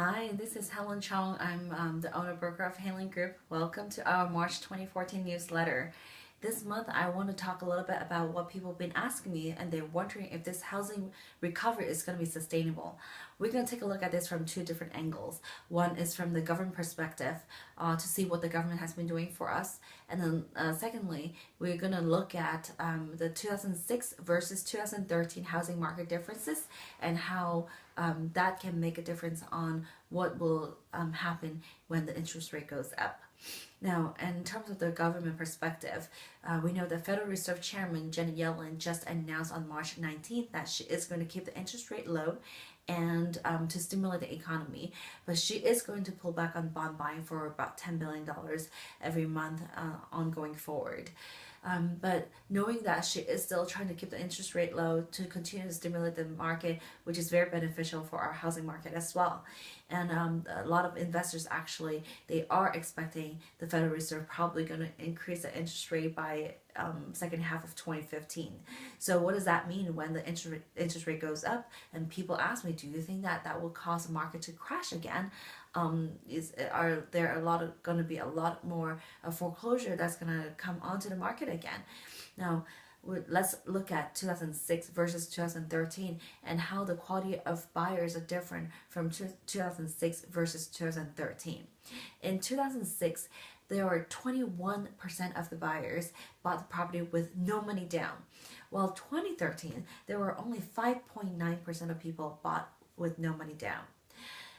Hi, this is Helen Chong. I'm the owner broker of Haylen Group. Welcome to our March 2014 newsletter. This month, I want to talk a little bit about what people have been asking me, and they're wondering if this housing recovery is going to be sustainable. We're going to take a look at this from two different angles. One is from the government perspective, to see what the government has been doing for us, and then secondly, we're going to look at the 2006 versus 2013 housing market differences and how that can make a difference on what will happen when the interest rate goes up. Now, in terms of the government perspective, we know the Federal Reserve Chairman Janet Yellen just announced on March 19th that she is going to keep the interest rate low and to stimulate the economy, but she is going to pull back on bond buying for about $10 billion every month ongoing forward. But knowing that she is still trying to keep the interest rate low to continue to stimulate the market, which is very beneficial for our housing market as well. And a lot of investors actually, they are expecting the Federal Reserve probably going to increase the interest rate by second half of 2015. So what does that mean when the interest rate goes up? And people ask me, do you think that that will cause the market to crash again? Are there going to be a lot more foreclosure that's going to come onto the market again? Now, let's look at 2006 versus 2013 and how the quality of buyers are different from 2006 versus 2013. In 2006, there were 21% of the buyers bought the property with no money down, while 2013 there were only 5.9% of people bought with no money down.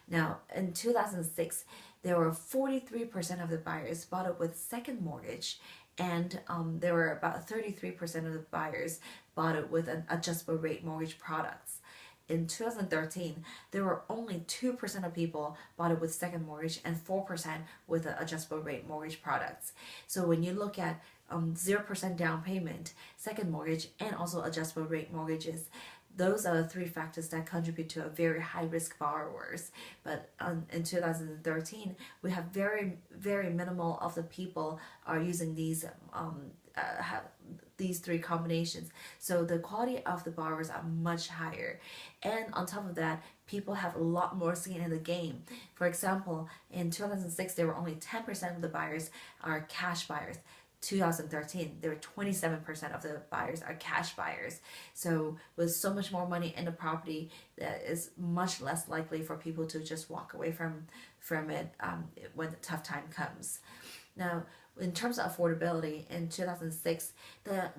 Now, in 2006, there were 43% of the buyers bought it with second mortgage, and there were about 33% of the buyers bought it with an adjustable rate mortgage products. In 2013, there were only 2% of people bought it with second mortgage and 4% with the adjustable rate mortgage products. So when you look at 0% down payment, second mortgage, and also adjustable rate mortgages, those are the three factors that contribute to a very high risk borrowers. But in 2013, we have very minimal of the people are using these three combinations. So the quality of the borrowers are much higher. And on top of that, people have a lot more skin in the game. For example, in 2006, there were only 10% of the buyers are cash buyers. 2013, there were 27% of the buyers are cash buyers. So with so much more money in the property, that is much less likely for people to just walk away from it when the tough time comes. Now, in terms of affordability, in 2006, the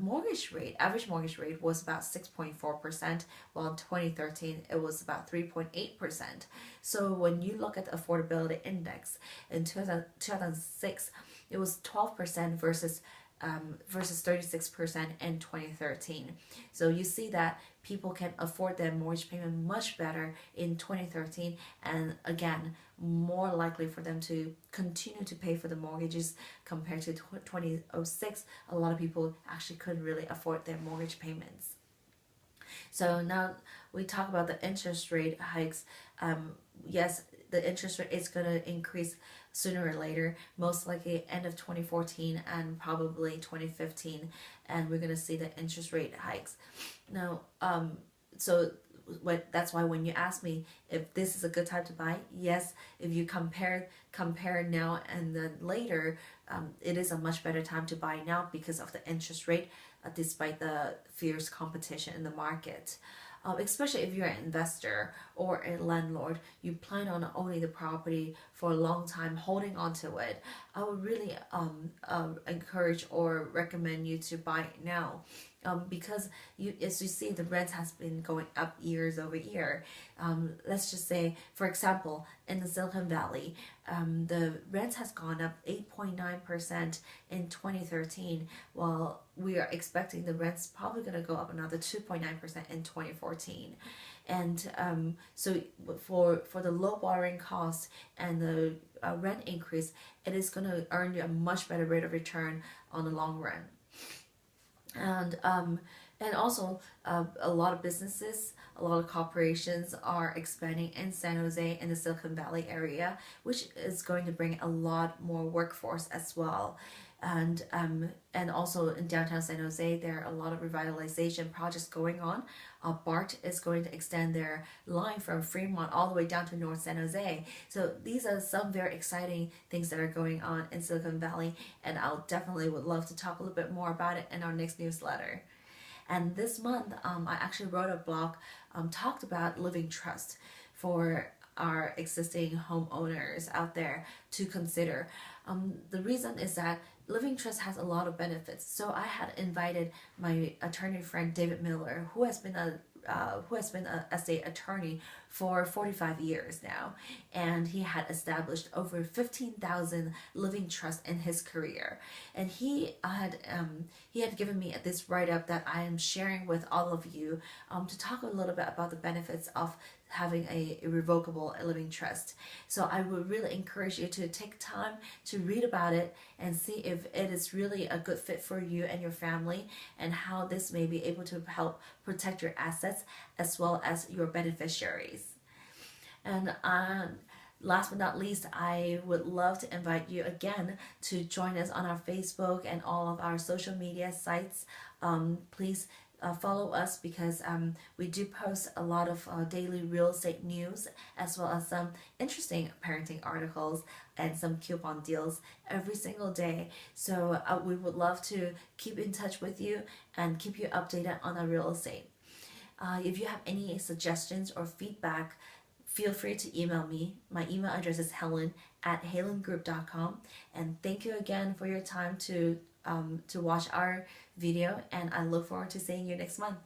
average mortgage rate was about 6.4%, while in 2013 it was about 3.8%. So when you look at the affordability index in 2006, it was 12% versus 36% in 2013. So you see that people can afford their mortgage payment much better in 2013, and again, more likely for them to continue to pay for the mortgages compared to 2006. A lot of people actually couldn't really afford their mortgage payments. So now we talk about the interest rate hikes. Yes, the interest rate is going to increase sooner or later, most likely end of 2014 and probably 2015, and we're going to see the interest rate hikes. Now, that's why when you ask me if this is a good time to buy, yes, if you compare now and then later, it is a much better time to buy now because of the interest rate, despite the fierce competition in the market. Especially if you're an investor or a landlord, you plan on owning the property for a long time, holding on to it, I would really encourage or recommend you to buy it now. Because as you see, the rent has been going up years over year. Let's just say, for example, in the Silicon Valley, the rent has gone up 8.9% in 2013, while we are expecting the rent's probably going to go up another 2.9% in 2014. And so for the low borrowing cost and the rent increase, it is going to earn you a much better rate of return on the long run. And And also, a lot of businesses, a lot of corporations are expanding in San Jose in the Silicon Valley area, which is going to bring a lot more workforce as well. And also in downtown San Jose, there are a lot of revitalization projects going on. BART is going to extend their line from Fremont all the way down to North San Jose. So these are some very exciting things that are going on in Silicon Valley, and I'll definitely would love to talk a little bit more about it in our next newsletter. And this month, I actually wrote a blog, talked about living trust for our existing homeowners out there to consider. The reason is that living trust has a lot of benefits. So I had invited my attorney friend David Miller, who has been a estate attorney for 45 years now, and he had established over 15,000 living trusts in his career. And he had given me this write up that I am sharing with all of you, to talk a little bit about the benefits of having a irrevocable living trust. So I would really encourage you to take time to read about it and see if it is really a good fit for you and your family, and how this may be able to help protect your assets as well as your beneficiaries. And last but not least, I would love to invite you again to join us on our Facebook and all of our social media sites. Please follow us, because we do post a lot of daily real estate news, as well as some interesting parenting articles and some coupon deals every single day. So we would love to keep in touch with you and keep you updated on our real estate. If you have any suggestions or feedback, feel free to email me. My email address is helen@haylengroup.com. And thank you again for your time to watch our video, and I look forward to seeing you next month.